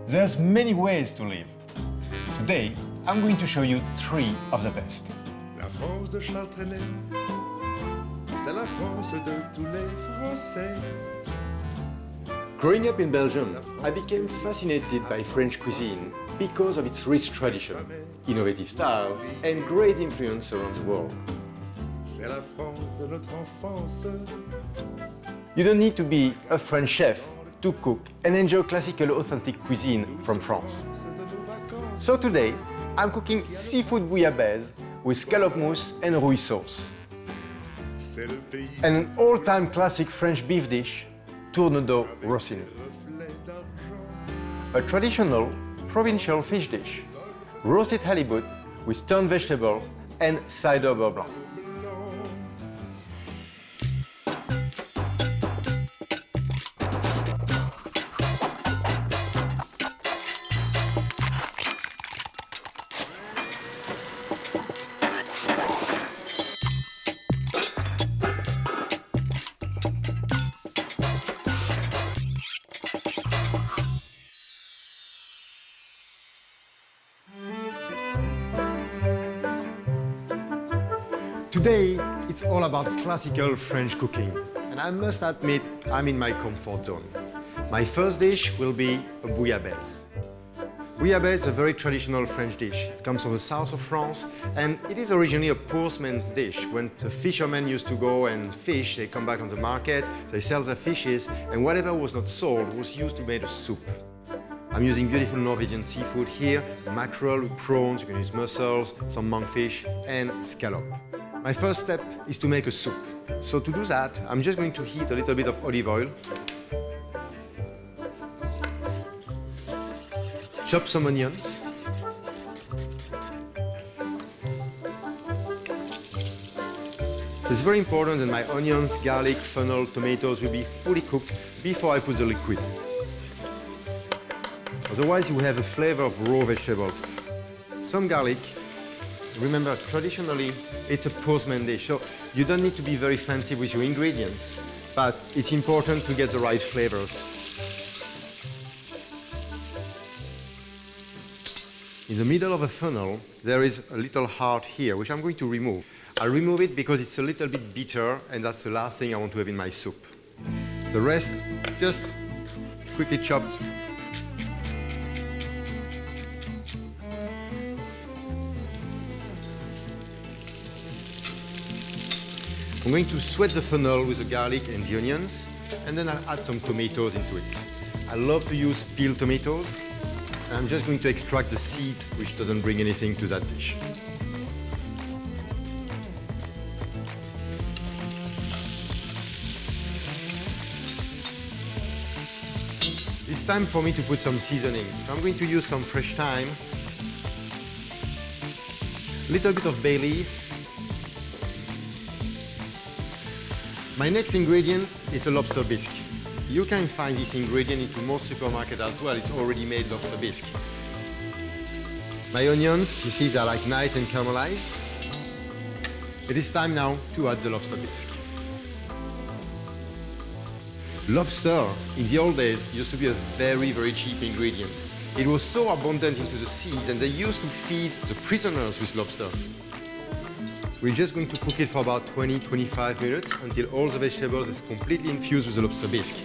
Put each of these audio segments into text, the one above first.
There's many ways to live. Today, I'm going to show you 3 of the best. La France de Charles Trenet, c'est la France de tous les Français. Growing up in Belgium, I became fascinated by French cuisine because of its rich tradition, innovative style, and great influence around the world. C'est la France de notre enfance. You don't need to be a French chef to cook and enjoy classical authentic cuisine from France. So today, I'm cooking seafood bouillabaisse with scallop mousse and rouille sauce. C'est le pays And an all-time classic French beef dish, tourne-dos rossini. A traditional provincial fish dish, roasted halibut with stone vegetables and cider beurre blanc. Today, it's all about classical French cooking, and I must admit, I'm in my comfort zone. My first dish will be a bouillabaisse. Bouillabaisse is a very traditional French dish. It comes from the south of France, and it is originally a postman's dish. When the fishermen used to go and fish, they come back on the market, they sell their fishes, and whatever was not sold was used to make a soup. I'm using beautiful Norwegian seafood here, mackerel, prawns, you can use mussels, some monkfish, and scallop. My first step is to make a soup. So to do that, I'm just going to heat a little bit of olive oil, chop some onions, it's very important that my onions, garlic, fennel, tomatoes will be fully cooked before I put the liquid. Otherwise, you will have a flavor of raw vegetables. Some garlic. Remember, traditionally, it's a postman dish, so you don't need to be very fancy with your ingredients, but it's important to get the right flavors. In the middle of a funnel, there is a little heart here, which I'm going to remove. I'll remove it because it's a little bit bitter, and that's the last thing I want to have in my soup. The rest, just quickly chopped. I'm going to sweat the funnel with the garlic and the onions, and then I'll add some tomatoes into it. I love to use peeled tomatoes, and I'm just going to extract the seeds, which doesn't bring anything to that dish. It's time for me to put some seasoning. So I'm going to use some fresh thyme, a little bit of bay leaf. My next ingredient is a lobster bisque. You can find this ingredient into most supermarkets as well. It's already made lobster bisque. My onions, you see, they're like nice and caramelized. It is time now to add the lobster bisque. Lobster, in the old days, used to be a very, very cheap ingredient. It was so abundant into the seas, and they used to feed the prisoners with lobster. We're just going to cook it for about 20-25 minutes until all the vegetables is completely infused with the lobster bisque.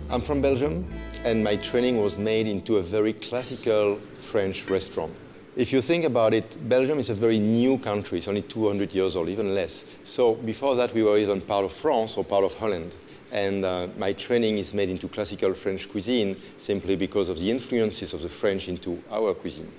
I'm from Belgium, and my training was made into a very classical French restaurant. If you think about it, Belgium is a very new country. It's only 200 years old, even less. So before that, we were either part of France or part of Holland. And my training is made into classical French cuisine simply because of the influences of the French into our cuisine.